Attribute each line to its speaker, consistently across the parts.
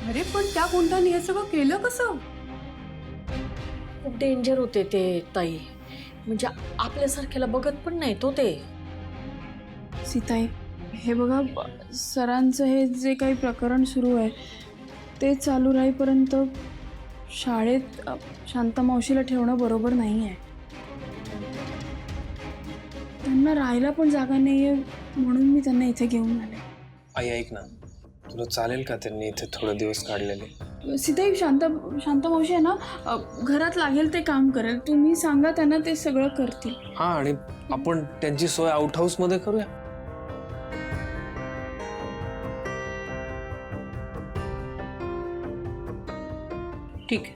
Speaker 1: अरे पण त्या गुंडांनी हे सगळं केलं कसं?
Speaker 2: खूप डेंजर होते ते ताई, म्हणजे आपल्यासारख्याला बघत पण नाही तो ते.
Speaker 3: सीताई, हे बघा, सरांचं हे जे काही प्रकरण सुरू आहे ते चालू राहीपर्यंत शाळेत शांता मावशीला ठेवणं बरोबर नाही आहे. त्यांना राहायला पण जागा नाही आहे, म्हणून मी त्यांना इथे घेऊन आले.
Speaker 4: आई ऐक ना, तुला चालेल का त्यांनी इथे थोडे दिवस काढलेले?
Speaker 3: सीताई, शांता मावशी आहे ना, घरात लागेल ते काम करेल. तुम्ही सांगा त्यांना, ते सगळं करतील.
Speaker 4: हा, आणि आपण त्यांची सोय आउट हाऊस मध्ये करूया.
Speaker 1: ठीक आहे.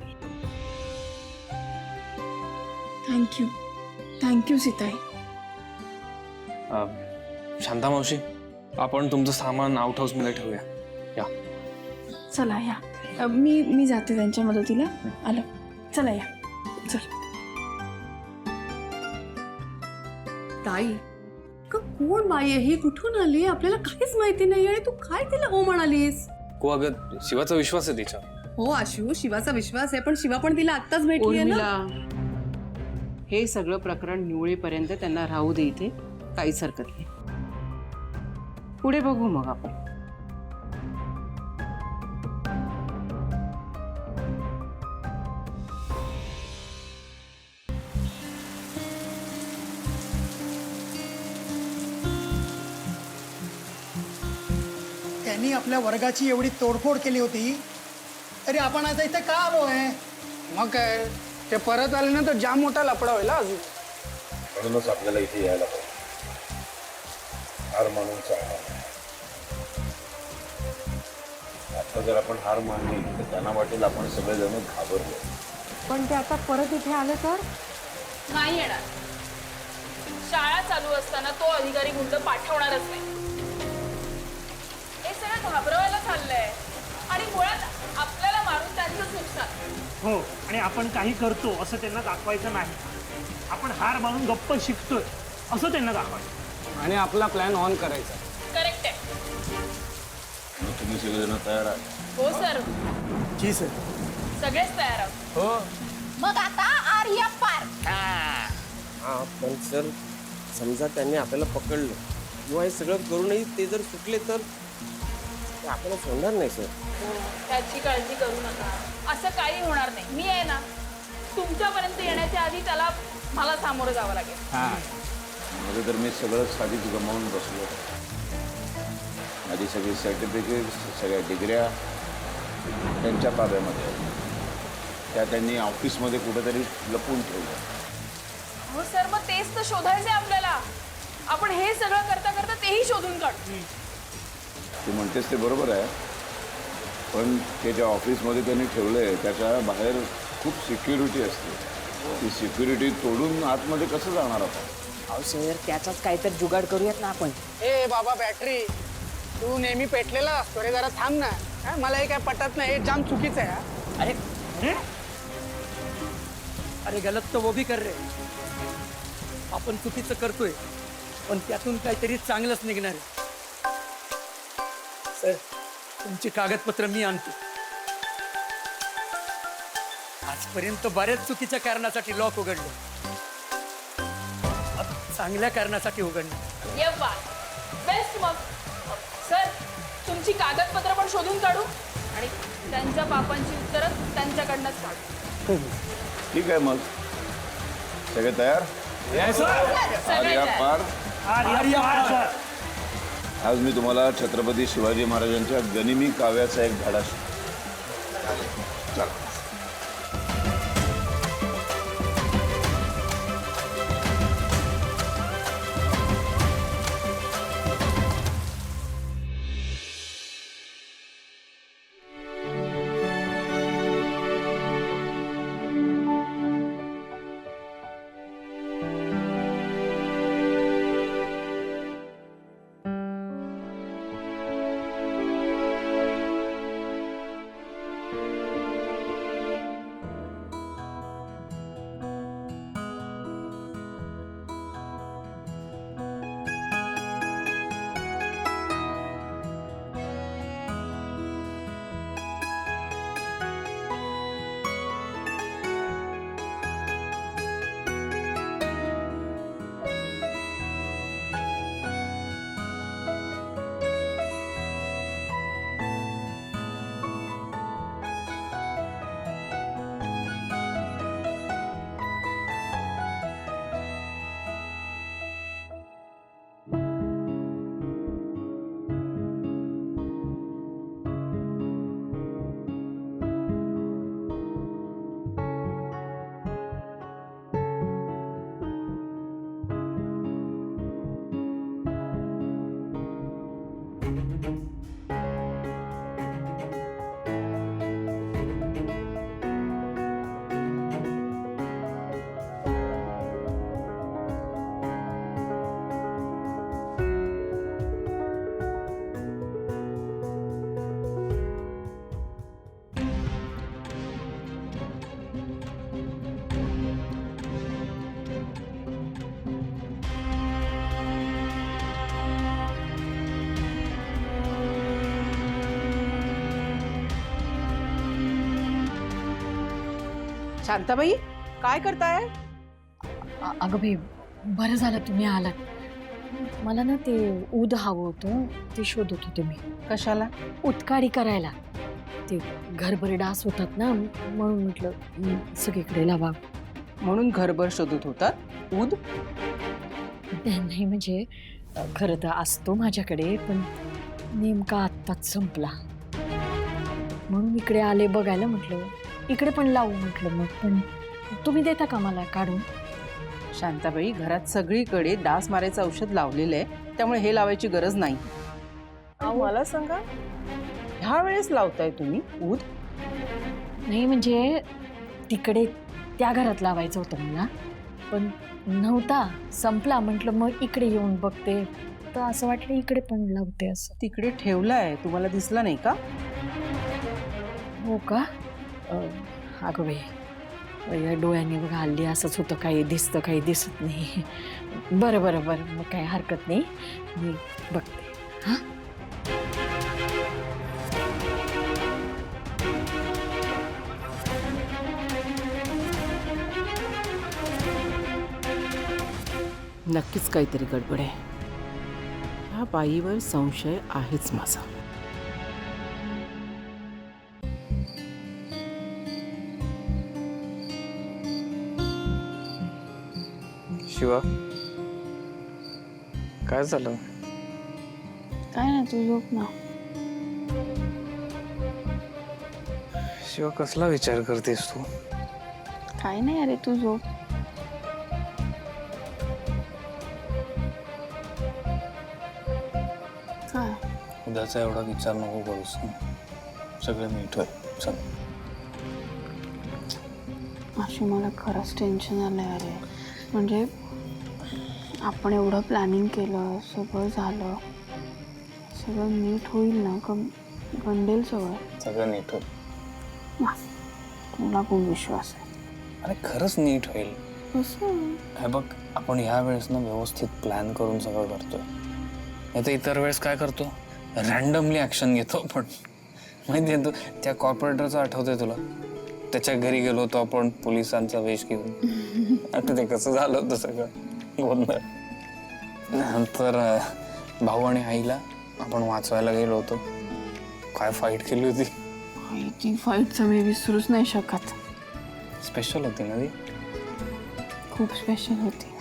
Speaker 3: थँक्यू सीताई.
Speaker 4: शांता मावशी, आपण तुमचं सामान आउट हाऊस मध्ये ठेवूया. या.
Speaker 3: चला या. मी जाते त्यांच्या मदतीला. आलं, चला या. चल.
Speaker 1: ताई, कोण बाई आहे ही? कुठून आली? आपल्याला काहीच माहिती नाही आणि तू काय तिला हो म्हणालीस?
Speaker 4: को अगं, शिवाचा विश्वास आहे तिच्या.
Speaker 1: हो आशू, शिवाचा विश्वास आहे, पण शिवा पण तिला आत्ताच भेटली आहे ना.
Speaker 5: हे सगळं प्रकरण निवळेपर्यंत त्यांना राहू दे इथे, काहीच हरकत नाही. पुढे बघू मग आपण.
Speaker 6: त्यांनी आपल्या वर्गाची एवढी तोडफोड केली होती, तरी आपण आता इथे का आलो आहे?
Speaker 7: मग काय, ते परत आले ना तर जाम मोठा लफडा होईल अजून.
Speaker 8: म्हणूनच आपल्याला इथे यायला पाहिजे. हार मानून चालणार नाही. आता जर आपण हार मानली तर त्यांना वाटेल आपण सगळेजण घाबरलो.
Speaker 2: पण ते आता परत इथे आले तर
Speaker 9: नाही येणार. शाळा चालू असताना तो अधिकारी गुंड पाठवणारच नाही. हे सगळं घाबरवायला चाललंय आणि मुळात आपल्याला मारून त्यांचंच नुकसान.
Speaker 10: हो, आणि आपण काही करतो असं त्यांना दाखवायचं नाही. आपण हार मानून गप्प शिकतोय असं त्यांना दाखवायचं
Speaker 7: आणि आपला प्लॅन ऑन करायचा.
Speaker 9: करेक्ट आहे.
Speaker 8: मग तुम्ही सगळेजण तयार आहात?
Speaker 9: हो सर,
Speaker 6: जी सर.
Speaker 9: सगळेच तयार आहोत.
Speaker 7: हो.
Speaker 9: मग आता आर्या पार.
Speaker 11: हा, पण सर, समजा त्यांनी आपल्याला पकडलं किंवा हे सगळं करूनही ते जर सुटले तर ते आपल्याला सोडणार नाही सर.
Speaker 9: त्याची काळजी करू नका, असं काही होणार नाही. मी आहे ना, तुमच्यापर्यंत येण्याच्या आधी त्याला मला सामोरं जावं लागेल.
Speaker 8: मध्ये तर मी सगळंच आधीच गमावून बसलो. माझी सगळी सर्टिफिकेट, सगळ्या डिग्र्या त्यांच्या ताब्यामध्ये आहेत. त्या त्यांनी ऑफिसमध्ये कुठेतरी लपवून ठेवलं.
Speaker 9: हो सर, मग तेच तर शोधायचंय आपल्याला. आपण हे सगळं करता करता तेही शोधून काढू.
Speaker 8: तू म्हणतेस ते बरोबर आहे, पण ते ज्या ऑफिसमध्ये त्यांनी ठेवलंय त्याच्या बाहेर खूप सिक्युरिटी असते. ती सिक्युरिटी तोडून आतमध्ये कसं जाणार आपण?
Speaker 2: अहो सर, त्याचाच काहीतरी जुगाड करूयात ना आपण.
Speaker 7: ए बाबा बॅटरी, तू नेहमी पेटलेला असतो रे, जरा थांब ना. मला हे काय पटत नाही, हे जाम चुकीचं आहे.
Speaker 10: अरे अरे
Speaker 12: अरे गलत तो वो भी कर रहे. आपण चुकीचं करतोय, पण त्यातून काहीतरी चांगलंच निघणार आहे. सर, तुमची कागदपत्र मी आणतो. आजपर्यंत बऱ्याच चुकीच्या कारणासाठी लॉक उघडलं, आता चांगल्या कारणासाठी उघडलं.
Speaker 9: ये वा, बेस्ट. मग सर, तुमची कागदपत्र पण शोधून काढू आणि त्यांच्या पापांची उत्तरं त्यांच्याकडनंच काढू.
Speaker 8: ठीक आहे, मग सगळे तयार? आर्या पार. आज मी तुम्हाला छत्रपती शिवाजी महाराजांच्या गनिमी काव्याचा एक धडा शिकवतो. चला.
Speaker 5: शांताबाई काय करताय?
Speaker 2: अगं बाई, बरं झालं तुम्ही आलात. मला ना ते ऊद हवं होतं, ते शोधत होते मी.
Speaker 5: कशाला?
Speaker 2: उत्काडी करायला. ते घरभर डास होतात ना, म्हणून म्हटलं सगळीकडे लावा.
Speaker 5: म्हणून घरभर शोधत होतात ऊद?
Speaker 2: नाही म्हणजे खरं तर असतो माझ्याकडे, पण नेमका आत्ताच संपला. म्हणून इकडे आले बघायला, म्हटलं इकडे पण लावू म्हटलं. मग पण तुम्ही देता का मला काढून?
Speaker 5: शांताबाई, घरात सगळीकडे डास मारायचं औषध लावलेलं आहे, त्यामुळे हे लावायची गरज नाही. मला सांगा, ह्या वेळेस लावताय तुम्ही ऊद?
Speaker 2: नाही म्हणजे तिकडे त्या घरात लावायचं होतं मला, पण नव्हता, संपला. म्हटलं मग इकडे येऊन बघते, तर असं वाटलं इकडे पण लावते. असं
Speaker 5: तिकडे ठेवलाय, तुम्हाला दिसला नाही का?
Speaker 2: हो का? अगं बाई, या डोळ्यांनी बघा हल्ली असंच होतं, काही दिसतं काही दिसत नाही. बरं बरं बरं, मग काही हरकत नाही, मी बघते. हां,
Speaker 5: नक्कीच काहीतरी गडबड आहे. ह्या बाईवर संशय आहेच माझा.
Speaker 4: शिवा, काय झालं?
Speaker 3: काय नाही, तू झोप ना.
Speaker 4: शिवा, कसला विचार करतेस तू?
Speaker 3: काय नाही अरे, तू झोप. काय?
Speaker 4: उद्याचा एवढा विचार नको करूस. सगळं नीट होय. चल.
Speaker 3: अशी मला खरंच टेन्शन आलंय अरे. म्हणजे आपण एवढं प्लॅनिंग केलं, सगळं झालं, सगळं नीट होईल ना? का गंडेल सगळं?
Speaker 4: सगळं नीट होईल.
Speaker 3: तुला खूप विश्वास आहे.
Speaker 4: अरे खरंच नीट होईल.
Speaker 3: कसं?
Speaker 4: हे बघ, आपण ह्या वेळेस ना व्यवस्थित प्लॅन करून सगळं करतोय. नाही तर इतर वेळेस काय करतो, रॅन्डमली ऍक्शन घेतो. पण माहिती आहे, तू त्या कॉर्पोरेटरचं आठवतंय तुला? त्याच्या घरी गेलो होतो आपण पोलिसांचा वेश घेऊन. आता ते कसं झालं होतं सगळं गोंधळ. नंतर भाऊ आणि आईला आपण वाचवायला गेलो होतो. काय फाईट केली होती.
Speaker 3: ती फाईटचं मी विसरूच नाही शकत.
Speaker 4: स्पेशल होती ना ती.
Speaker 3: खूप स्पेशल होती.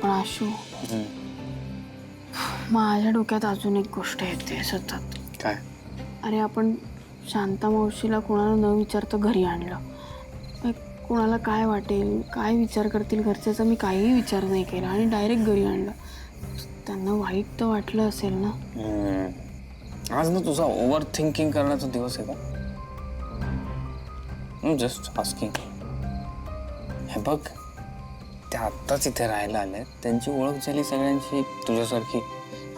Speaker 3: पण आशू, माझ्या डोक्यात अजून एक गोष्ट येते सतत.
Speaker 4: काय?
Speaker 3: अरे आपण शांता मावशीला कोणाला न विचारता घरी आणलं. कोणाला काय वाटेल, काय विचार करतील घरच्याचा मी काहीही विचार नाही केला आणि डायरेक्ट घरी आणलं. त्यांना वाईट तर वाटलं असेल ना.
Speaker 4: आज ना तुझा ओव्हर थिंकिंग करण्याचा दिवस आहे का? Just asking. हे बघ, त्या आत्ताच इथे राहायला आले, त्यांची ओळख झाली सगळ्यांची तुझ्यासारखी,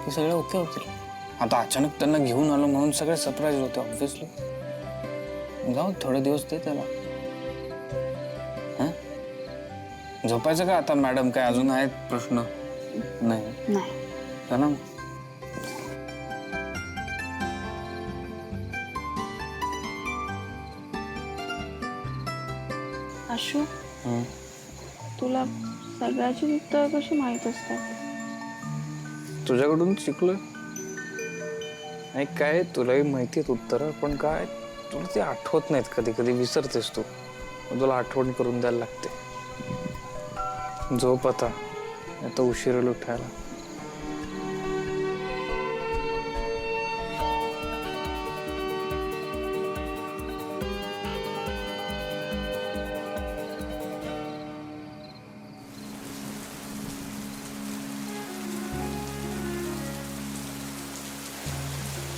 Speaker 4: हे सगळे ओके होतील. आता अचानक त्यांना घेऊन आलो म्हणून सगळे सरप्राईज होते ऑब्व्हियसली. जाऊ थोडे दिवस दे त्याला. झोपायचं का आता? मॅडम काय अजून आहेत प्रश्न? नाही चला मग.
Speaker 3: आशू, तुला सगळ्याची उत्तर कशी माहीत असतात?
Speaker 4: तुझ्याकडून शिकलोय. नाही काय, तुलाही माहिती आहेत उत्तरं, पण काय तुला ते आठवत नाहीत. कधी कधी विसरतेस तू, तुला आठवण करून द्यायला लागते. झोप आता, आता उशीर होईल उठायला.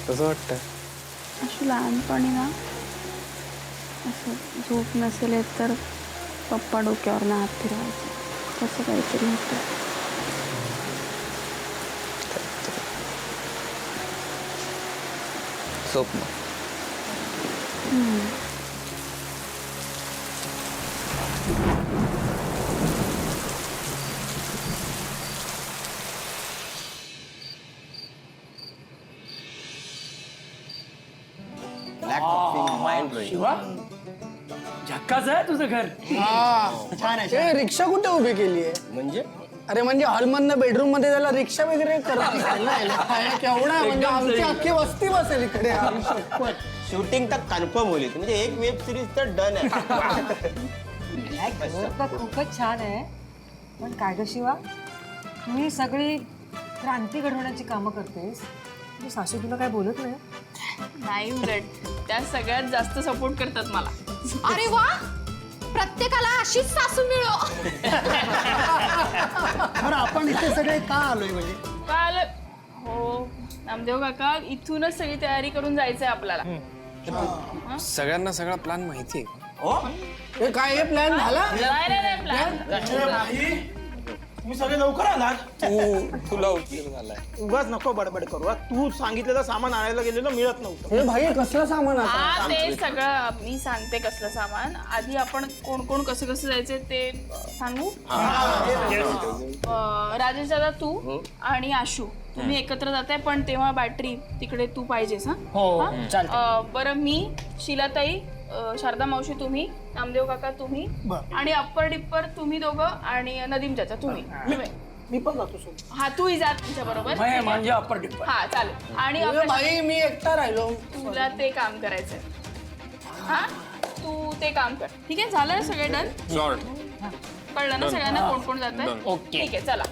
Speaker 4: कसं वाटतंय?
Speaker 3: अशी लहानपणी ना असं झोप नसेल येत तर पप्पा डोक्यावर ना हात फिरवायचे, तसं काहीतरी होतं.
Speaker 4: स्वप्न.
Speaker 11: Black coffee, mind blowing.
Speaker 12: Shiva, झक्काच आहे तुझं घर.
Speaker 6: छान आहे छान.
Speaker 7: रिक्षा कुठे उभी केली आहे?
Speaker 11: म्हणजे
Speaker 7: अरे म्हणजे हॉलमधनं बेडरूम मध्ये त्याला रिक्षा वगैरे करत असेल ना याला. केवढा आहे, म्हणजे आमची अख्खी वस्ती बसेल इकडे.
Speaker 11: शूटिंग तर कन्फर्म होईल म्हणजे एक वेब सिरीज तर डन आहे.
Speaker 2: खूपच छान आहे. पण काय ग शिवा, तुम्ही सगळी क्रांती घडवण्याची कामं करतेस, तुझी सासू तुला काय बोलत नाही?
Speaker 9: नाही, उलट त्या सगळ्यात जास्त सपोर्ट करतात मला.
Speaker 1: अरे वा, प्रत्येकाला अशीच सासू मिळो.
Speaker 6: बरं आपण इथे सगळे का आलोय म्हणजे?
Speaker 9: काल हो नामदेव काका, इथूनच सगळी तयारी करून जायचंय आपल्याला.
Speaker 4: सगळ्यांना सगळा प्लॅन माहिती आहे.
Speaker 7: हे काय हे प्लॅन झाला?
Speaker 9: नाही प्लॅन
Speaker 12: तुम्ही सगळे लवकर आलात.
Speaker 4: तुला उशीर झालाय.
Speaker 12: उगाच नको बडबड करू हा. तू सांगितलेलं सामान आणायला गेलेलं मिळत नव्हतं.
Speaker 7: हे भाई कसलं सामान आता?
Speaker 9: हा ते सगळं मी सांगते कसलं सामान. आधी आपण कोण कोण कसं कसं जायचंय ते सांगू. राजेश दादा, तू आणि आशू तुम्ही एकत्र जाताय, पण तेव्हा बॅटरी तिकडे तू पाहिजेस. हा बरं, मी शीलाताई, शारदा मावशी तुम्ही, नामदेव काका तुम्ही, आणि अप्पर डिप्पर तुम्ही दोघं, आणि नदीम चाचा तुम्ही.
Speaker 12: मी पण जातो सोबत.
Speaker 9: हा तूही जा तुमच्या बरोबर.
Speaker 12: म्हणजे अप्पर डिप्पर.
Speaker 9: हा चालेल. आणि
Speaker 7: भाई मी एकटा राहिलो.
Speaker 9: तुला ते काम करायचंय. हा तू ते काम कर. ठीक आहे, झालं ना सगळे डन? कळलं ना सगळ्यांना कोण कोण जात आहे? ठीक आहे, चला.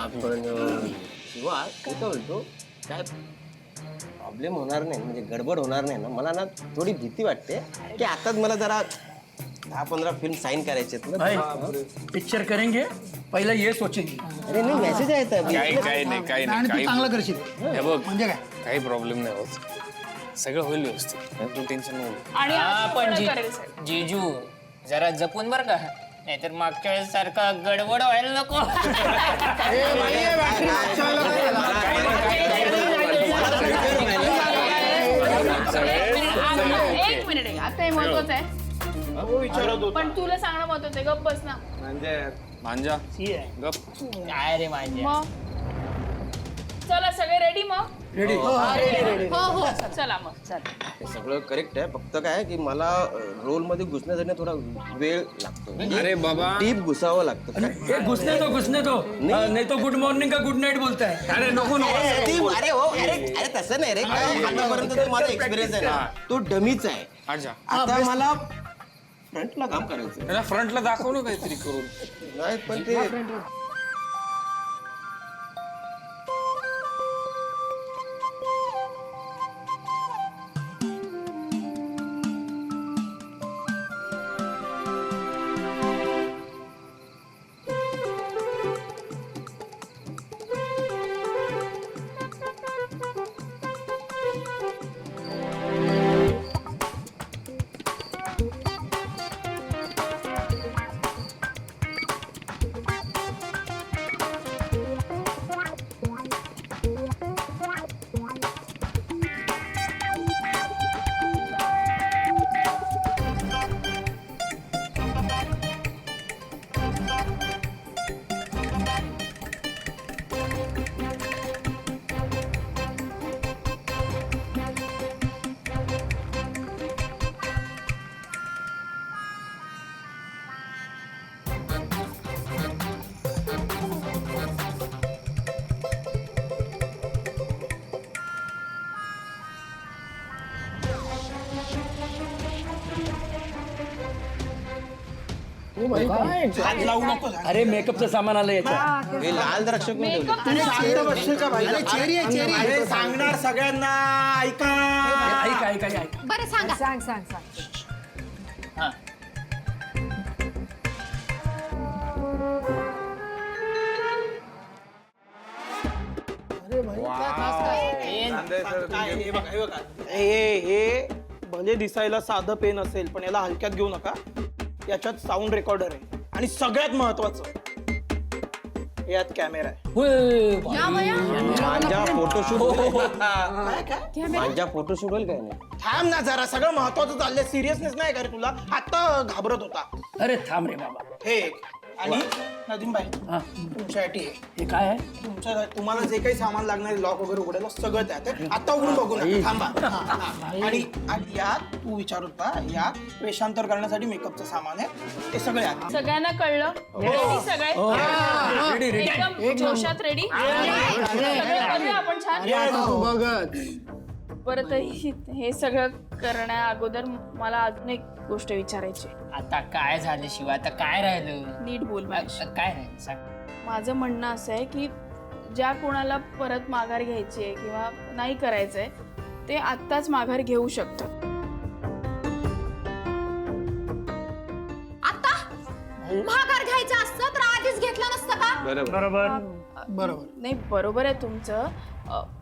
Speaker 11: आपण शिवा ते काय बोलतो, काय प्रॉब्लेम होणार नाही म्हणजे गडबड होणार नाही ना. मला ना थोडी भीती वाटते की आताच मला जरा 10-15 फिल्म साइन करायचे.
Speaker 12: पिक्चर करेंगे पहिला ये सोचेंगे.
Speaker 11: अरे नाही, मेसेज आहे तर.
Speaker 4: काही नाही
Speaker 6: आणि तू चांगलं करशील
Speaker 4: हे बघ,
Speaker 6: म्हणजे काय?
Speaker 4: काही प्रॉब्लेम नाही होत. सगळं होईल व्यवस्थित, तू टेन्शन नको.
Speaker 9: आणि
Speaker 13: पण
Speaker 9: करेल सगळं.
Speaker 13: जीजू जरा जपून बर का, नाहीतर मागच्या वेळेस सारखा गडबड व्हायला नको.
Speaker 9: एक मिनिट आहे, आता हे महत्वाचं आहे. पण तुला सांगणं महत्वाचं आहे. गप्प बस ना.
Speaker 4: भांजा गप.
Speaker 13: काय रे माझ्या,
Speaker 9: मग चला सगळे रेडी? मग
Speaker 12: रेडी.
Speaker 1: हो हो.
Speaker 9: चला मग. चल,
Speaker 11: हे सगळं करेक्ट आहे, फक्त काय की मला रोल मध्ये घुसण्यासाठी थोडा वेळ लागतो.
Speaker 4: अरे बाबा,
Speaker 11: डीप घुसावं लागतं.
Speaker 12: हे घुसने तो नाही तो गुड मॉर्निंग का गुड नाईट बोलताय.
Speaker 4: अरे नको
Speaker 11: अरे हो, अरे तसं नाही रे. काय आतापर्यंत तो माझा एक्सपिरियन्स आहे ना, तो डमीच आहे. आता मला फ्रंटला काम करायचं.
Speaker 4: फ्रंटला दाखव ना काहीतरी करून.
Speaker 11: नाही पण ते
Speaker 12: अरे मेकअपचं सामान आलं याचं.
Speaker 11: हे लाल द्राक्ष कोण ठेवले?
Speaker 6: अरे चेरी आहे चेरी आहे.
Speaker 12: सांगणार सगळ्यांना. ऐका ऐका.
Speaker 1: बरं सांगा.
Speaker 2: सांग.
Speaker 12: हे भले दिसायला साधं पेन असेल, पण याला हलक्यात घेऊ नका. याच्यात साऊंड रेकॉर्डर आहे, आणि सगळ्यात महत्वाचं यात कॅमेरा आहे.
Speaker 11: माझ्या फोटोशूट होईल काय नाही.
Speaker 12: थांब ना जरा, सगळं महत्वाचं चाललंय. सिरियसनेस नाही का रे तुला? आता घाबरत होता.
Speaker 10: अरे थांब रे बाबा.
Speaker 12: हे आणि नदीमबाई तुमच्यासाठी
Speaker 10: हे काय आहे?
Speaker 12: तुम्हाला जे काही सामान लागणार लॉक वगैरे उघडायला सगळं त्यात आहे. आता उघडून बघू नका, थांबा. आणि यात तू विचारत होता, यात वेषांतर करण्यासाठी मेकअपचं सामान आहे, ते सगळे आहे.
Speaker 9: सगळ्यांना कळलं? रेडी सगळे? एकदम जोशात रेडी? सगळं करूया आपण छान? बरं, तर हे सगळं करण्या अगोदर मला अजून एक गोष्ट विचारायची.
Speaker 13: आता काय झालं शिवा? आता काय राहिलं?
Speaker 9: नीट बोल माझ्याशी.
Speaker 13: काय राहिलं सांग.
Speaker 9: माझं म्हणणं असं आहे की ज्या कोणाला परत माघार घ्यायची आहे किंवा नाही करायचंय ते आत्ताच माघार घेऊ शकतात.
Speaker 1: आता माघार घ्यायचं असतं तर आधीच घेतलं नसतं का?
Speaker 10: बरोबर.
Speaker 9: नाही, बरोबर आहे तुमचं,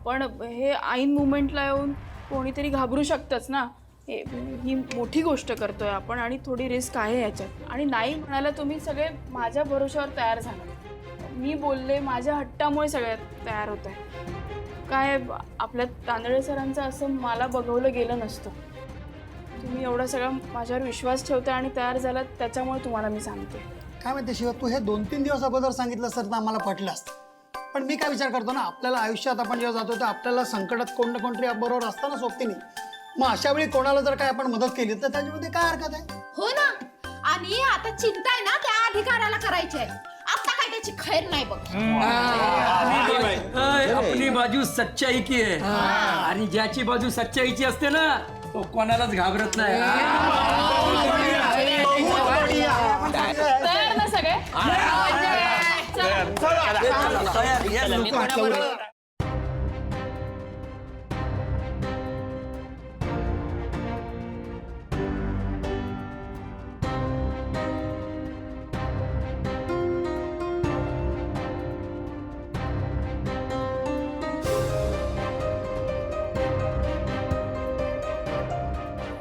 Speaker 9: पण हे ऐन मुमेंटला येऊन कोणीतरी घाबरू शकतंच ना. ही मोठी गोष्ट करतोय आपण आणि थोडी रिस्क आहे याच्यात. आणि नाही म्हणायला तुम्ही सगळे माझ्या भरोश्यावर तयार झाला. मी बोलले, माझ्या हट्टामुळे सगळे तयार होत आहे. काय आपल्या तांदळे सरांचं असं मला बघवलं गेलं नसतं. तुम्ही एवढा सगळा माझ्यावर विश्वास ठेवताय आणि तयार झालात त्याच्यामुळे तुम्हाला मी सांगते.
Speaker 6: काय माहिती शिवा, तू हे 2-3 दिवस अगोदर सांगितलं सर तर आम्हाला पटलं असतं. पण मी काय विचार करतो ना, आपल्याला आयुष्यात आपण जेव्हा जातो तर आपल्याला संकटात कोण ना कोणतरी बरोबर असताना सोबतीने. मग अशा वेळी कोणाला जर काय आपण मदत केली तर त्याच्यामध्ये काय हरकत आहे?
Speaker 1: हो ना. आणि आता चिंता आहे ना त्या अधिकाऱ्याला करायची आहे. आता काय त्याची खैर नाही बघ.
Speaker 14: अपनी बाजू सच्चाई की आहे आणि ज्याची बाजू सच्चाईची असते ना तो कोणालाच घाबरत नाही.
Speaker 9: तयार ना सगळे?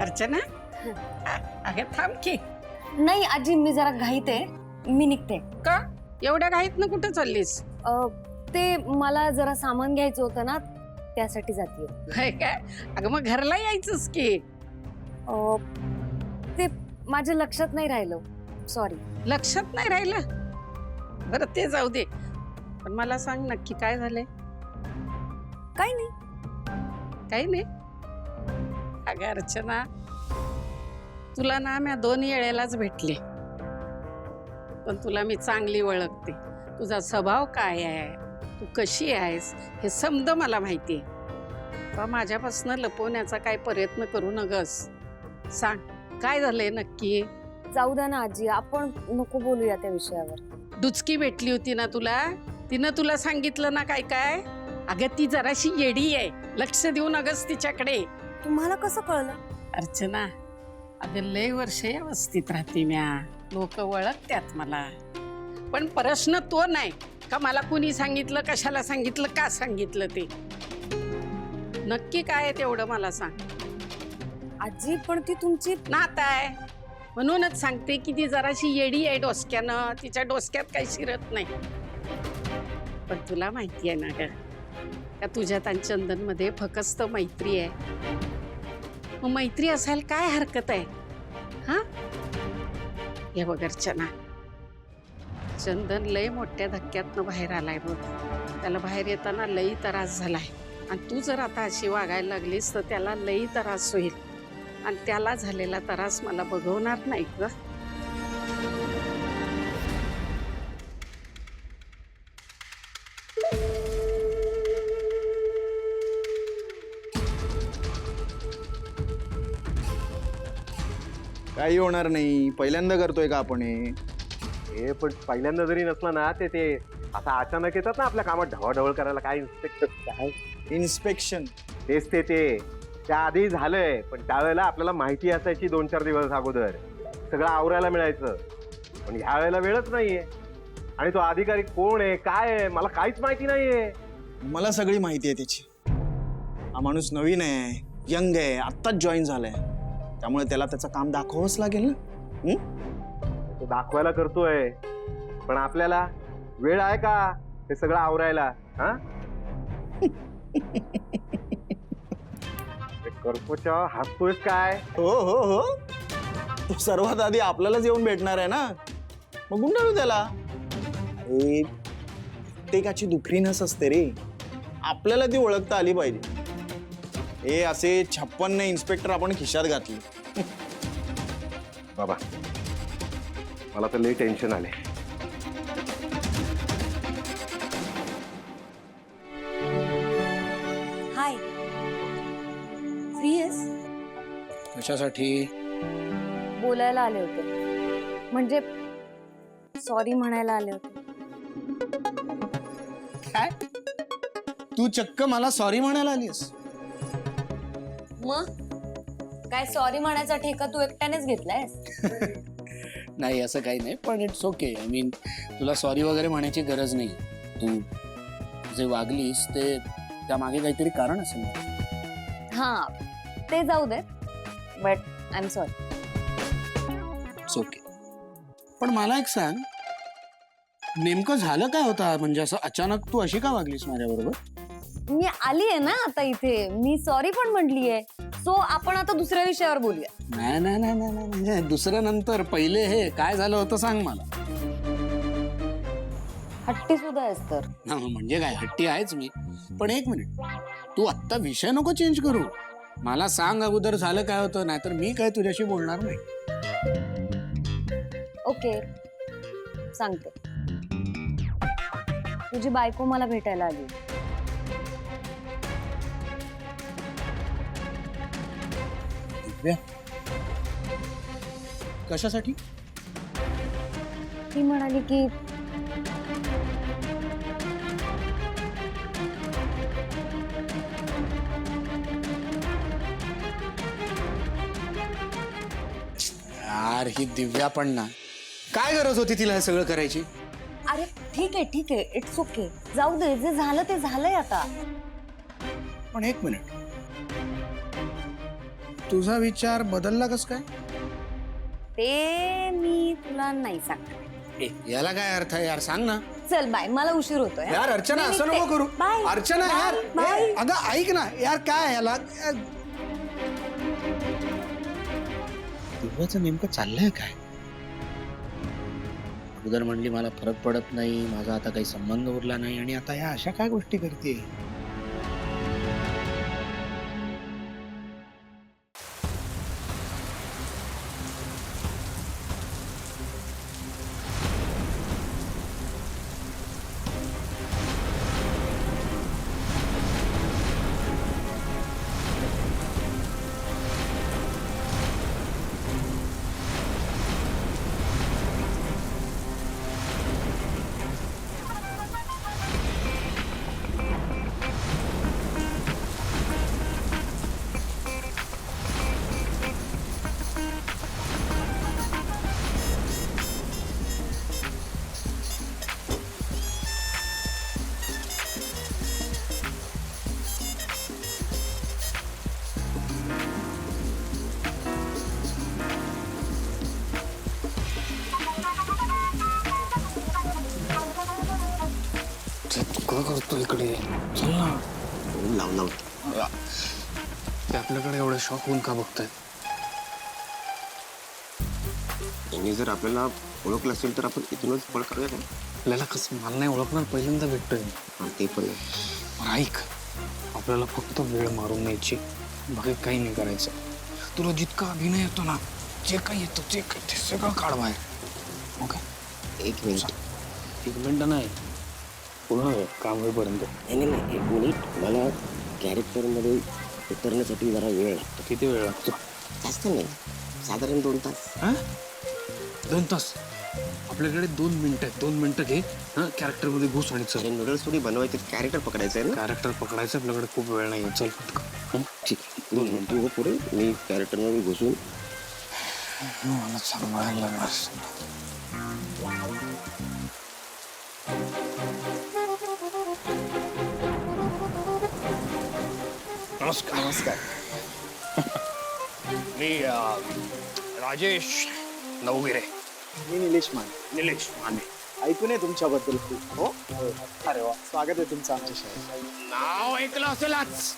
Speaker 5: अर्चना, अगं थांब की.
Speaker 2: नाही आजी, मी जरा घाईत आहे, मी निघते.
Speaker 5: का एवढ्या घाईतनं कुठे चाललीस?
Speaker 2: ते मला जरा सामान घ्यायचं होतं ना, त्यासाठी जाते.
Speaker 5: काय? अगं मग घरला यायचंच की.
Speaker 2: ते माझ्या लक्षात नाही राहिलं, सॉरी.
Speaker 5: लक्षात नाही राहिलं? बरं ते जाऊ दे, पण मला सांग नक्की काय झालंय?
Speaker 2: काही नाही.
Speaker 5: काही नाही? अगं अर्चना, तुला ना मी 2 वेळेलाच भेटले, पण तुला मी चांगली ओळखते. तुझा स्वभाव काय आहे, तू कशी आहेस हे समज मला माहिती आहे. तर माझ्यापासून लपवण्याचा काय प्रयत्न करू नगस. सांग काय झालंय नक्की?
Speaker 2: जाऊ द्या ना आजी, आपण नको बोलूया त्या विषयावर.
Speaker 5: डुचकी भेटली होती ना तुला, तिनं तुला सांगितलं ना काय काय? अगं ती जराशी येडी आहे, लक्ष देऊ नगस तिच्याकडे.
Speaker 2: तुम्हाला कसं कळलं?
Speaker 5: अर्चना, अगं लय वर्ष व्यवस्थित राहते म्या, लोक ओळखतात मला. पण प्रश्न तो नाही का मला कुणी सांगितलं, कशाला सांगितलं, का सांगितलं ते. नक्की काय आहे तेवढं मला सांग.
Speaker 2: आजी पण ती तुमची
Speaker 5: नात आहे म्हणूनच सांगते की ती जराशी येडी आहे डोसक्यानं, तिच्या डोसक्यात काही शिरत नाही. पण तुला माहिती आहे ना ग, का तुझ्यात आणि चंदनमध्ये फक्त मैत्री आहे. मग मैत्री असायला काय हरकत आहे? हा, हे बघ अर्चना, चंदन लय मोठ्या धक्क्यातनं बाहेर आलाय बघ. त्याला बाहेर येताना लई त्रास झालाय आणि तू जर आता अशी वागायला लागलीस तर त्याला लई त्रास होईल आणि त्याला झालेला त्रास मला बघवणार नाही ग.
Speaker 15: काही होणार नाही, पहिल्यांदा करतोय का आपण
Speaker 16: हे? पण पहिल्यांदा जरी नसलं ना ते आता अचानक येतात ना आपल्या कामात ढवळढवळ करायला. काय इन्स्पेक्टर, काय
Speaker 15: इन्स्पेक्शन?
Speaker 16: तेच ते त्या आधी झालंय, पण त्यावेळेला आपल्याला माहिती असायची 2-4 दिवस अगोदर, सगळं आवरायला मिळायचं. पण ह्या वेळेला वेळच नाहीये. आणि तो अधिकारी कोण आहे, काय आहे, मला काहीच माहिती नाहीये.
Speaker 15: मला सगळी माहिती आहे त्याची. हा माणूस नवीन आहे, यंग आहे, आत्ताच जॉईन झालाय, त्यामुळे त्याला त्याचं काम दाखवावंच लागेल ना.
Speaker 16: तो दाखवायला करतोय, पण आपल्याला वेळ आहे का हे सगळं आवरायला? हा, करपोच्या हसतोयस काय?
Speaker 15: हो हो हो, तो सर्वात आधी आपल्यालाच येऊन भेटणार आहे ना. मग गुंडाळू त्याला. अरे प्रत्येकाची दुखरीनस असते रे, आपल्याला ती ओळखता आली पाहिजे. हे असे 56 इन्स्पेक्टर आपण खिशात घातले.
Speaker 16: बाबा मला तर लई टेन्शन आले.
Speaker 2: हाय, फ्री आहेस?
Speaker 4: कशासाठी?
Speaker 2: बोलायला आले होते, म्हणजे सॉरी म्हणायला आले होते.
Speaker 15: काय तू चक्क मला सॉरी म्हणायला आलीस?
Speaker 2: मग काय सॉरी म्हणायचा ठेका तू एकट्यानेच घेतलायस?
Speaker 4: नाही असं काही नाही, पण इट्स ओके. आय मीन तुला सॉरी वगैरे म्हणायची गरज नाही. तू जे वागलीस ते त्यामागे काहीतरी कारण असेल.
Speaker 2: हा ते जाऊ दे, but I am sorry.
Speaker 4: It's okay. पण मला एक सांग, नेमकं झालं काय होता? म्हणजे असं अचानक तू अशी का वागलीस माझ्याबरोबर?
Speaker 2: मी आली आहे ना आता इथे, मी सॉरी पण म्हटली आहे. सो आपण आता दुसऱ्या विषयावर बोलूया.
Speaker 4: नाही नाही नाही नाही नाही, दुसरं नंतर. पहिले हे काय झालं होतं सांग मला.
Speaker 2: हट्टी सुद्धा आहेस तर.
Speaker 4: म्हणजे काय, हट्टी आहेच मी. पण एक मिनिट, तू आत्ता विषय नको चेंज करू. मला सांग अगोदर झालं काय होतं, नाहीतर मी काय तुझ्याशी बोलणार नाही.
Speaker 2: ओके सांगते. तुझी बायको मला भेटायला आली.
Speaker 4: कशासाठी?
Speaker 2: ती म्हणाली की
Speaker 4: यार ही दिव्या पण ना, काय गरज होती तिला हे सगळं करायची?
Speaker 2: अरे ठीक आहे, इट्स ओके, जाऊ दे. जे झालं ते झालंय आता.
Speaker 4: पण एक मिनिट, तुझा विचार बदलला कस काय?
Speaker 2: ते मी तुला नाही सांगणार.
Speaker 4: याला काय अर्थ आहे यार, सांग ना.
Speaker 2: चल बाय, मला उशीर होतोय.
Speaker 4: यार अर्चना
Speaker 2: मी
Speaker 4: असं
Speaker 2: निघते.
Speaker 4: नको करू.
Speaker 2: बाय.
Speaker 4: अर्चना यार,
Speaker 2: बाय.
Speaker 4: अगं ऐक ना यार, काय याला दिव्याचं नेमकं चाललंय काय? अगोदर म्हणली मला फरक पडत नाही, माझा आता काही संबंध उरला नाही, आणि आता ह्या अशा काय गोष्टी करते? काय करतो इकडे? चल ना.
Speaker 11: लाव.
Speaker 4: ते आपल्याकडे एवढं शॉक होऊन का बघतायत?
Speaker 11: यांनी जर आपल्याला ओळखलं असेल तर आपण इथूनच पळ करूया का?
Speaker 4: आपल्याला कसं, मला नाही ओळखणार, पहिल्यांदा भेटतोय.
Speaker 11: ते पण आहे.
Speaker 4: ऐक, आपल्याला फक्त वेळ मारून न्यायची, बाकी काही नाही करायचं. तुला जितका अभिनय येतो ना, जे काही येतं ते काही ते सगळं काढ बाहेर. ओके?
Speaker 11: एक मिनिट.
Speaker 4: 1 मिनिट नाही, पूर्ण काम होईपर्यंत.
Speaker 11: नाही 1 मिनिट. मला कॅरेक्टरमध्ये उतरण्यासाठी जरा वेळ लागतो.
Speaker 4: किती वेळ लागतो?
Speaker 11: जास्त नाही, साधारण 2 तास.
Speaker 4: 2 तास? आपल्याकडे 2 मिनिटं आहेत. 2 मिनिटं घे, कॅरेक्टरमध्ये घुस आणि चल.
Speaker 11: नूडल्स थोडी बनवायचे, कॅरेक्टर पकडायचं आहे ना.
Speaker 4: कॅरेक्टर पकडायचं आपल्याकडे खूप वेळ नाही. चल
Speaker 11: ठीक. 2 मिनिटं पुढे मी कॅरेक्टरमध्ये घुसून
Speaker 4: मला सांभाळायला लागणार.
Speaker 15: नमस्कार.
Speaker 4: मी राजेश नवगिरे.
Speaker 15: मी निलेश माने. ऐकून आहे तुमच्याबद्दल खूप. हो. अरे वा, स्वागत आहे तुमचं आमच्या शाळेत.
Speaker 4: नाव ऐकलं असेलच.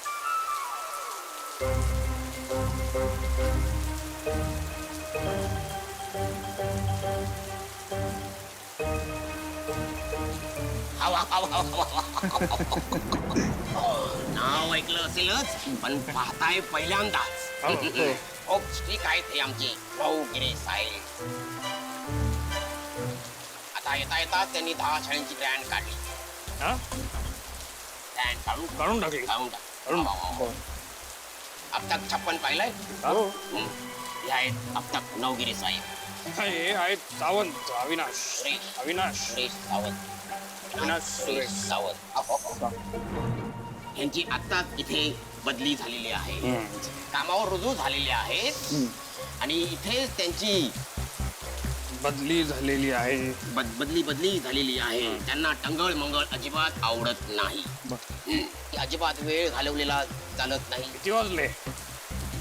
Speaker 11: नाव ऐकलं असेलच पण पाहताय पहिल्यांदाच. ठीक आहेत हे आमचे नवगिरे साहेब. आता येता येता त्यांनी 10 शाळांची ग्रँड काढली. ग्रँड काढून टाकली. अब तक 56 पाहिलंय. हे आहेत अब तक नवगिरे साहेब.
Speaker 4: हे आहेत सावंत अविनाश.
Speaker 11: सुरेश सावंत. यांची आत्ताच इथे बदली झालेली आहे. कामावर रुजू झालेले आहेत आणि इथे त्यांची
Speaker 4: बदली झालेली आहे.
Speaker 11: बदली झालेली आहे. त्यांना टंगळ मंगळ अजिबात आवडत नाही. अजिबात वेळ घालवलेला चालत नाही.
Speaker 4: किती वाजले?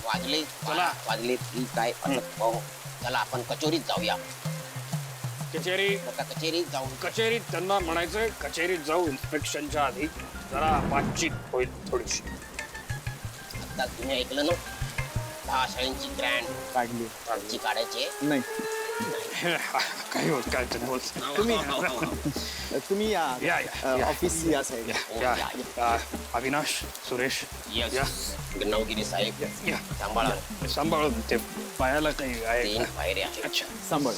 Speaker 11: वाजले ठीक आहे. चला आपण कचोरीत जाऊया. कचेरीत जाऊ.
Speaker 4: कचेरीत त्यांना म्हणायचंय कचेरीत जाऊ. इन्स्पेक्शनच्या आधी जरा बातचीत होईल थोडीशी.
Speaker 11: आता तुम्ही ऐकलं ना 10 शाळांची ग्रँड
Speaker 15: काढली.
Speaker 11: आमची काढायची
Speaker 15: नाही
Speaker 4: काही होत काय बोल.
Speaker 15: तुम्ही या ऑफिस या साहेब.
Speaker 4: अविनाश सुरेश
Speaker 11: नवगिरी साहेब
Speaker 4: सांभाळून ते पायाला काही आहे.
Speaker 11: पायऱ्या.
Speaker 4: अच्छा
Speaker 15: सांभाळ.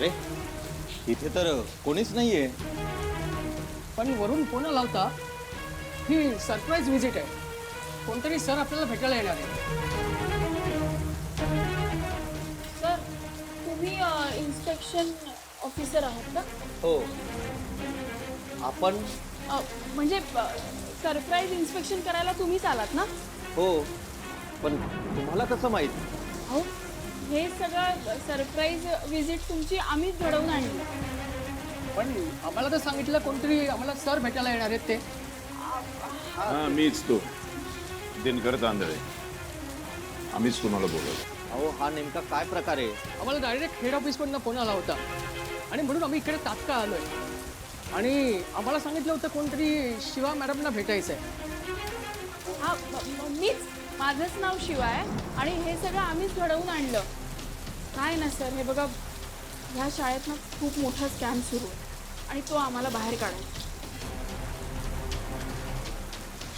Speaker 15: अरे इथे तर कोणीच नाहीये.
Speaker 7: पण वरून फोन लावता ही सरप्राईज व्हिजिट आहे. कोणतरी सर आपल्याला भेटायला येणार आहे.
Speaker 9: सर तुम्ही इन्स्पेक्शन ऑफिसर आहात का?
Speaker 15: हो. आपण
Speaker 9: म्हणजे सरप्राईज इन्स्पेक्शन करायला तुम्हीच आलात ना?
Speaker 15: हो पण तुम्हाला कसं माहित?
Speaker 9: अहो हे सगळं सरप्राईज व्हिजिट तुमची आम्हीच घडवून आणली.
Speaker 7: पण आम्हाला तर सांगितलं कोणतरी आम्हाला सर भेटायला येणार आहेत ते.
Speaker 8: हा मीच तो दिनकर तांदळे. आम्हीच तुम्हाला बोलवलं.
Speaker 15: अहो हा नेमका काय प्रकार आहे?
Speaker 7: आम्हाला डायरेक्ट हेड ऑफिसमधनं फोन आला होता आणि म्हणून आम्ही इकडे तात्काळ आलोय. आणि आम्हाला सांगितलं होतं कोणतरी शिवा मॅडमना भेटायचं आहे.
Speaker 9: हा मीच. माझंच नाव शिवा आहे आणि हे सगळं आम्हीच घडवून आणलं. काय ना सर हे बघा ह्या शाळेत ना खूप मोठा स्कॅम सुरू आहे आणि तो आम्हाला बाहेर काढायचा.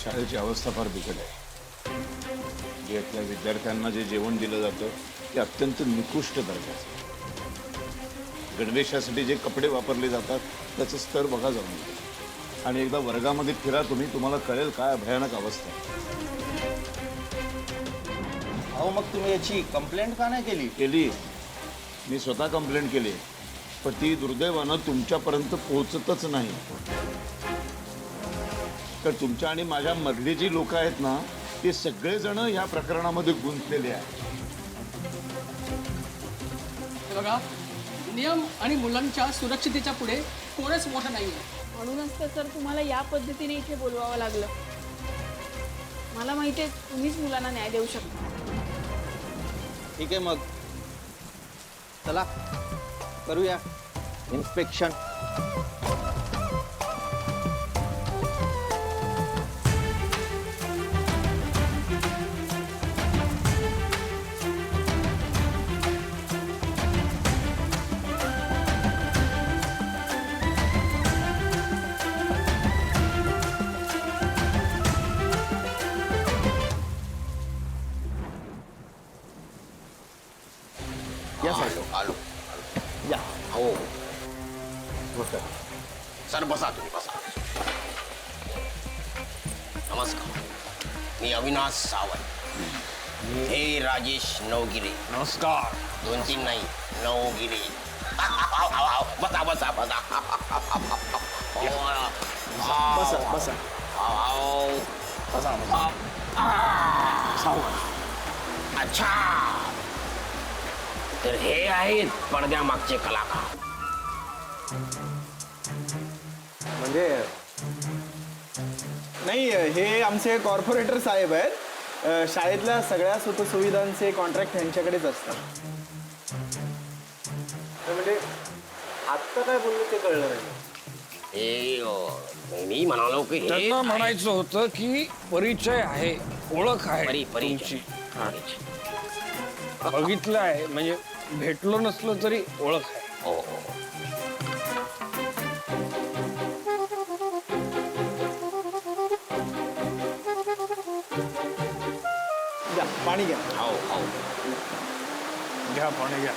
Speaker 8: शाळेची अवस्था फार बिकट आहे. यातल्या विद्यार्थ्यांना जे जेवण दिलं जातं ते अत्यंत निकृष्ट दर्जाचं. गणवेशासाठी जे कपडे वापरले जातात त्याचं स्तर बघा जाऊन. आणि एकदा वर्गामध्ये फिरा तुम्हाला कळेल काय भयानक अवस्था आहे.
Speaker 15: अहो मग तुम्ही याची कंप्लेंट का नाही केली?
Speaker 8: मी स्वतः कंप्लेंट केली पण ती दुर्दैवानं तुमच्यापर्यंत पोहोचतच नाही. तर तुमच्या आणि माझ्या मधली जी लोक आहेत ना ते सगळेजण या प्रकरणामध्ये गुंतलेले आहेत.
Speaker 7: बघा नियम आणि मुलांच्या सुरक्षितेच्या पुढे कोणच मोठं नाही आहे.
Speaker 9: म्हणूनच तर सर तुम्हाला या पद्धतीने इथे बोलवावं लागलं. मला माहिती आहे तुम्हीच मुलांना न्याय देऊ शकता.
Speaker 15: ठीक आहे मग चला करूया इन्स्पेक्शन.
Speaker 11: आलो.
Speaker 15: या.
Speaker 11: हो सर बसा तुम्ही बसा. नमस्कार. मी अविनाश सावंत. हे राजेश नवगिरे.
Speaker 4: नमस्कार.
Speaker 11: 2-3 नाही नवगिरे. बसा बसा बसा.
Speaker 15: बसा.
Speaker 11: अच्छा तर हे आहेत पडद्यामागचे कलाकार.
Speaker 16: म्हणजे
Speaker 12: नाही हे आमचे कॉर्पोरेटर साहेब आहेत. शाळेतल्या सगळ्या सुखसुविधांचे कॉन्ट्रॅक्ट यांच्याकडेच असतात.
Speaker 16: म्हणजे आत्ता काय बोललो ते कळलं नाही.
Speaker 11: मी म्हणालो की
Speaker 4: त्यांना म्हणायचं होतं की परिचय आहे, ओळख आहे तुमची. बघितलं आहे म्हणजे भेटलो नसलो तरी ओळख आहे.
Speaker 12: घ्या पाणी घ्या.
Speaker 4: घ्या पाणी घ्या.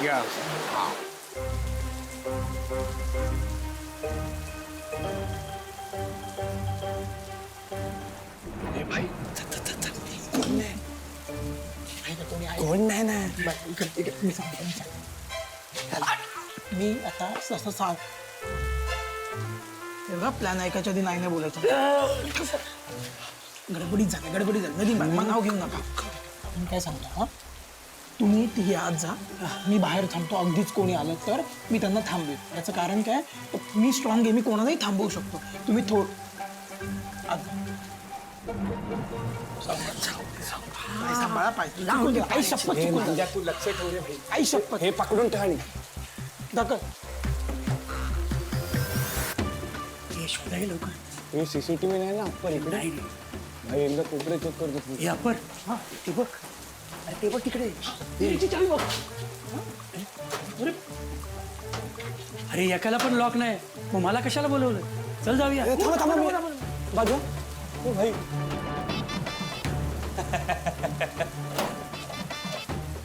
Speaker 4: घ्या.
Speaker 12: कोण नाही ना. मी आता असं सांग एवढा प्लॅन ऐकायच्या आधी नाही बोलायचं. गडबडीत झालं नदी मग नाव घेऊ नका. मी काय सांगतो, हा तुम्ही तिघे आत जा, मी बाहेर थांबतो. अगदीच कोणी आलं तर मी त्यांना थांबवेल. याचं कारण काय, मी स्ट्रॉंग आहे, मी कोणालाही थांबवू शकतो. तुम्ही सांभाळा पाहिजे. आई शपथ लक्ष ठेव रे भाई. आई शपथ हे पकडून ठेवा दाखल. हे शोधा हे लवकर.
Speaker 4: तुम्ही सीसीटीव्ही नाही ना अप्पर इकडे? भाई एकदा कोपरे चेक करतो.
Speaker 12: हे अप्पर हा ते बघ. अरे ते बघ तिकडे. चावी बघ.
Speaker 10: अरे एकाला पण लॉक नाही, मग मला कशाला बोलवलं? चल जाऊया.
Speaker 12: बाजू भाई.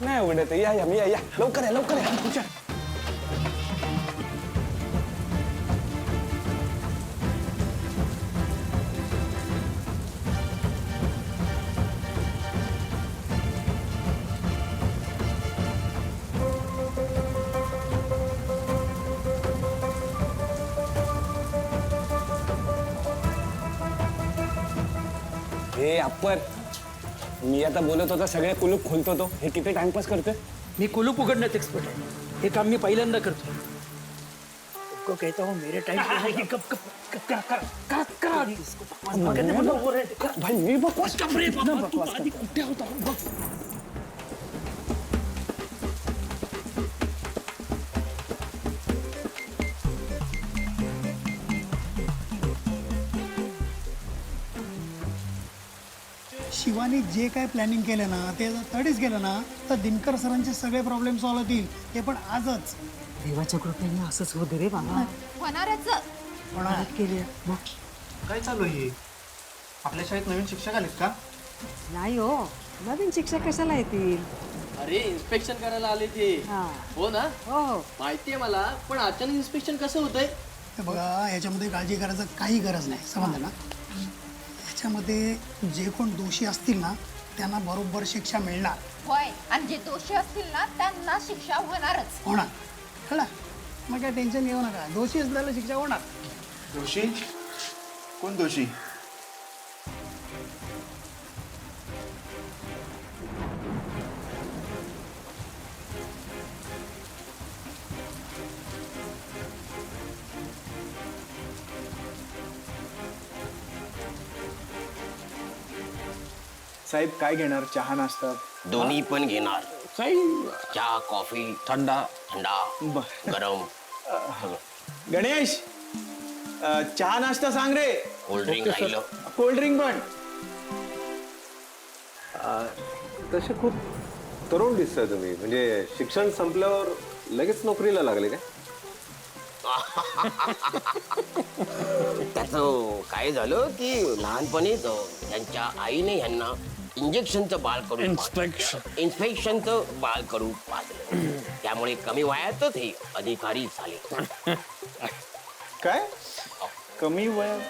Speaker 16: नाही उघडत. या मी या लवकर या तुझ्या.
Speaker 4: हे अप्पर, मी आता बोलत होता सगळे कुलूप खोलतो तो. हे किती टाइमपास करतोय?
Speaker 10: मी कुलूप उघडण्यात एक्सपर्ट आहे. हे काम मी पहिल्यांदा करतो. को कहता हूँ मेरे टाइम
Speaker 4: भाई मी बकवास
Speaker 10: कुठे होता बघ.
Speaker 6: शिवानी जे काय प्लॅनिंग केलं ना ते तडीच केलं ना तर दिनकर सरांचे सगळे प्रॉब्लेम सॉल्व्ह होतील. ते पण आजच.
Speaker 14: देवाच्या कृपेने असंच होते रे बाबा.
Speaker 6: होणार
Speaker 14: केली
Speaker 12: काय चालू आहे? आपल्या शाळेत नवीन शिक्षक आलेत का?
Speaker 14: नाही हो, नवीन शिक्षक कशाला येतील?
Speaker 7: अरे इन्स्पेक्शन करायला आले ते. हो ना,
Speaker 14: हो
Speaker 7: माहितीये मला, पण अचानक इन्स्पेक्शन कसं होतंय?
Speaker 6: हे बघा, याच्यामध्ये काळजी करायचं काही गरज नाही. समजलं ना? याच्यामध्ये जे कोण दोषी असतील ना त्यांना बरोबर शिक्षा मिळणार.
Speaker 9: होय, आणि जे दोषी असतील ना त्यांना शिक्षा होणारच.
Speaker 6: होणार. कळलं? मग काय टेन्शन घेऊ नका. दोषी असल्याला शिक्षा होणार.
Speaker 15: दोषी कोण दोषी?
Speaker 12: साहेब काय घेणार? चहा नाश्ता?
Speaker 11: दोन्ही पण घेणार. चहा कॉफी
Speaker 4: थंडा
Speaker 11: गरम.
Speaker 12: गणेश चहा नाश्ता सांग रे.
Speaker 11: कोल्ड्रिंक राहिलं.
Speaker 12: कोल्ड्रिंक पण.
Speaker 16: तसे खूप तरुण दिसताय तुम्ही. म्हणजे शिक्षण संपल्यावर लगेच नोकरीला लागले काय?
Speaker 11: त्याचं काय झालं की लहानपणीच त्यांच्या आईने ह्यांना इंजेक्शनचं बाळ करून इन्स्पेक्शनचं बाळ करून पाजलं. त्यामुळे कमी वयातच हे अधिकारी झाले.
Speaker 12: काय कमी वयात?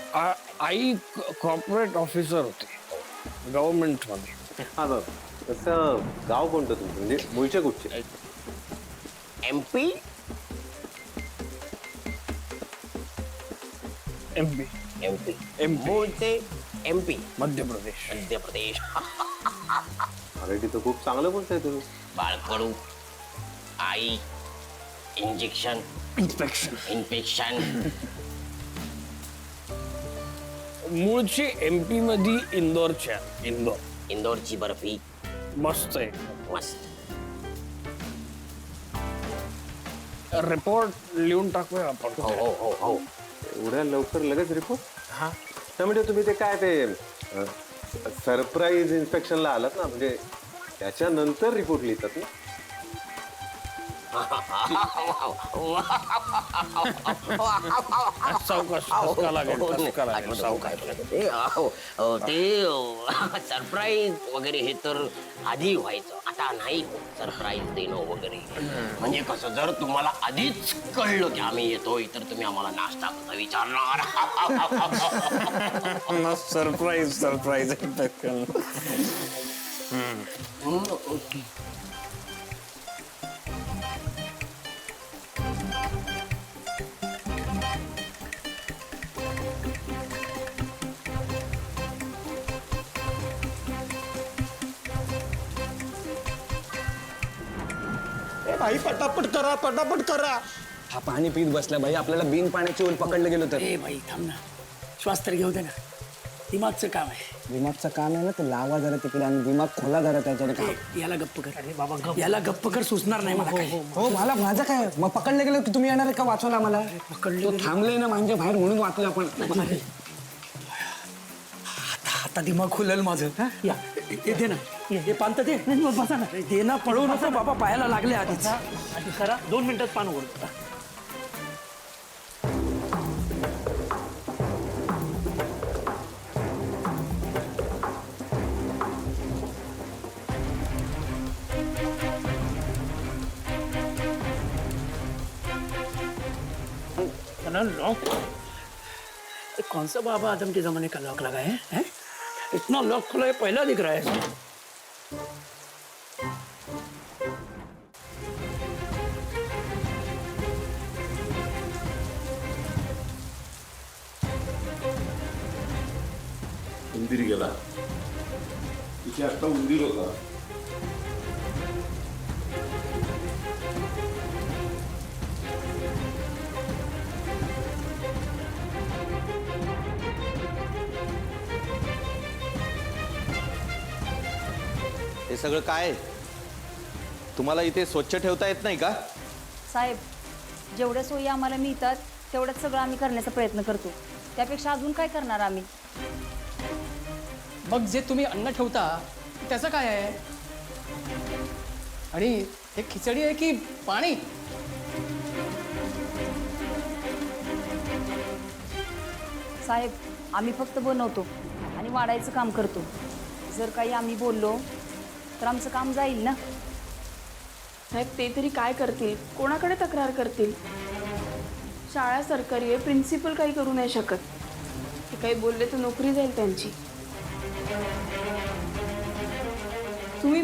Speaker 4: आई कॉर्पोरेट ऑफिसर होते गव्हर्नमेंट मध्ये.
Speaker 16: हा बघ, तसं गाव कोणतं तुमचं? म्हणजे मूळचे कुठचे?
Speaker 11: MP मूळचे MP
Speaker 4: मध्य प्रदेश.
Speaker 16: मराठी तर खूप चांगलं बोलताय तुम्ही.
Speaker 11: बाळकडू आई इंजेक्शन इन्फेक्शन
Speaker 4: मूळची MP मध्ये इंदोरच्या.
Speaker 11: इंदोरची बर्फी
Speaker 4: मस्त आहे.
Speaker 11: मस्त.
Speaker 4: रिपोर्ट लिहून टाकूया आपण.
Speaker 11: हो हो हो हो.
Speaker 16: एवढ्या लवकर लगेच रिपोर्ट? हा म्हणजे तुम्ही ते काय ते सरप्राईज इन्स्पेक्शनला आलात ना, म्हणजे त्याच्यानंतर रिपोर्ट लिहितात ना?
Speaker 11: ते सरप्राईज वगैरे हे तर आधी व्हायचं, आता नाही सरप्राईज देणं वगैरे. म्हणजे कसं, जर तुम्हाला आधीच कळलं की आम्ही येतोय तर तुम्ही आम्हाला नाश्ता कसा विचारणार.
Speaker 4: Surprise surprise.
Speaker 12: भाई पटापट करा, पटापट करा.
Speaker 15: हा पाणी पीत बसला भाई, आपल्याला बिन पाण्याची ओल पकडलं गेलो तर.
Speaker 14: ए बाई थांब ना, श्वास तर घेऊ दे ना. दिमागचं काम आहे.
Speaker 15: दिमागचं काम आहे ना, ते लावा जरा तिकडे आणि दिमाग खोला जरा त्याच्याने काम.
Speaker 14: याला गप्प कर. अरे बाबा याला गप्प कर, सुचणार नाही मला काय.
Speaker 15: हो मला माझं काय, मग पकडलं गेलं की तुम्ही येणार आहे का वाचवला मला? पकडलं थांबले ना म्हणजे बाहेर म्हणून वाचलं आपण.
Speaker 14: आता दिमाग खुलेल माझं. या दे ना, हे पान तर दे. बसा ना, दे ना, पळू नको बाबा, पायाला लागले आधीच. आधी करा, 2 मिनिटात पान उघडतो. लॉक कौन सा बाबा आदम के जमाने का लॉक लगा है? इतना लॉक खुला है, पहला दिख रहा है.
Speaker 8: उंदीर गेला. इथे आता उंदीर होता.
Speaker 15: हे सगळं काय? तुम्हाला इथे स्वच्छ ठेवता येत नाही का?
Speaker 2: साहेब, जेवढ्या सोयी आम्हाला मिळतात तेवढंच सगळं आम्ही करण्याचा प्रयत्न करतो. त्यापेक्षा अजून काय करणार आम्ही?
Speaker 7: मग जे तुम्ही अन्न ठेवता त्याचं काय आहे? आणि हे खिचडी आहे की पाणी?
Speaker 2: साहेब, आम्ही फक्त बनवतो आणि वाढायचं काम करतो. जर काही आम्ही बोललो तर आमचं काम जाईल ना.
Speaker 9: साहेब, ते तरी काय करतील? कोणाकडे तक्रार करतील? शाळा सरकारी आहे, प्रिन्सिपल काही करू नाही शकत. ते काही बोलले तर नोकरी जाईल त्यांची. तुम्ही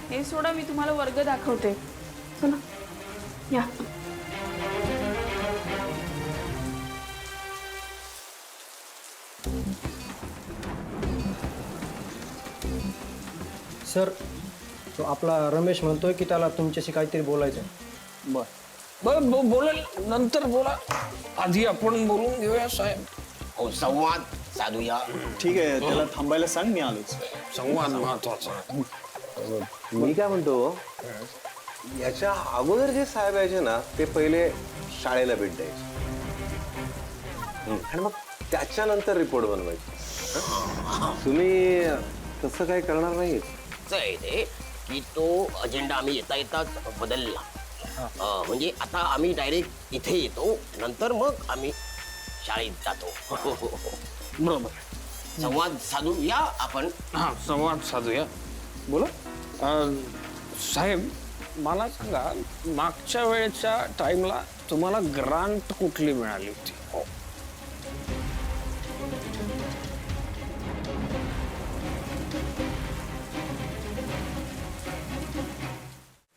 Speaker 9: हे सोडा, मी तुम्हाला वर्ग दाखवते. चला या.
Speaker 17: सर, तो आपला रमेश म्हणतोय की त्याला तुमच्याशी काहीतरी बोलायचं आहे.
Speaker 4: बर बोलेल, नंतर बोला. आधी आपण बोलून घेऊया साहेब.
Speaker 11: हो, संवाद साधूया.
Speaker 15: ठीक आहे, त्याला थांबायला सांग, मी आलोच.
Speaker 4: संवाद महत्वाचा.
Speaker 16: मी काय म्हणतो, याच्या अगोदर जे साहेब यायचे ना, ते पहिले शाळेला भेट द्यायचे आणि मग त्याच्यानंतर रिपोर्ट बनवायचे. तुम्ही तसं काही करणार नाही?
Speaker 11: ते की तो अजेंडा आम्ही येता येताच बदलला. म्हणजे आता आम्ही डायरेक्ट इथे येतो, नंतर मग आम्ही शाळेत जातो.
Speaker 4: बरोबर.
Speaker 11: संवाद साधूया आपण.
Speaker 4: हा, संवाद साधूया. बोला. साहेब, मला सांगा, मागच्या वेळेच्या टाइमला तुम्हाला ग्रांट कुठली मिळाली होती? हो.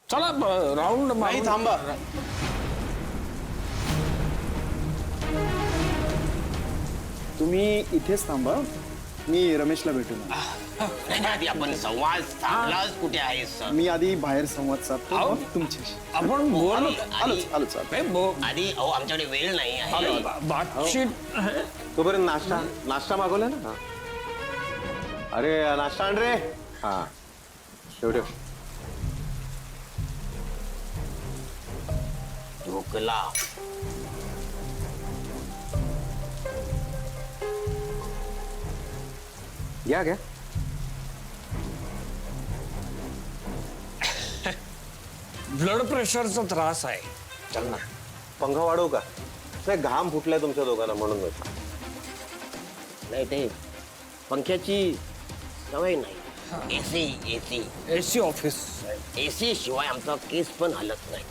Speaker 4: चला राऊंड
Speaker 15: नाही, थांबा. तुम्ही इथेच थांबा, मी रमेशला भेटून
Speaker 11: आधी आपण संवाद साधलाच कुठे आहेस
Speaker 15: मी आधी बाहेर संवाद साधतो तुमच्याशी.
Speaker 4: आपण बोल
Speaker 15: आलोच
Speaker 11: आधी अहो आमच्याकडे वेळ नाही आहे
Speaker 16: तोपर्यंत नाश्ता मागवला ना. हा. अरे नाश्ता आण रे. हा ठेव.
Speaker 11: ढोकला
Speaker 16: घ्या.
Speaker 4: ब्लड प्रेशरचा त्रास आहे.
Speaker 16: चल ना पंखा वाढवू का. नाही घाम फुटलाय तुमच्या दोघांना म्हणून.
Speaker 11: नाही ते पंख्याची सवय नाही. एसी
Speaker 4: एसी ऑफिस
Speaker 11: एसी शिवाय आमचा केस पण हलत नाही.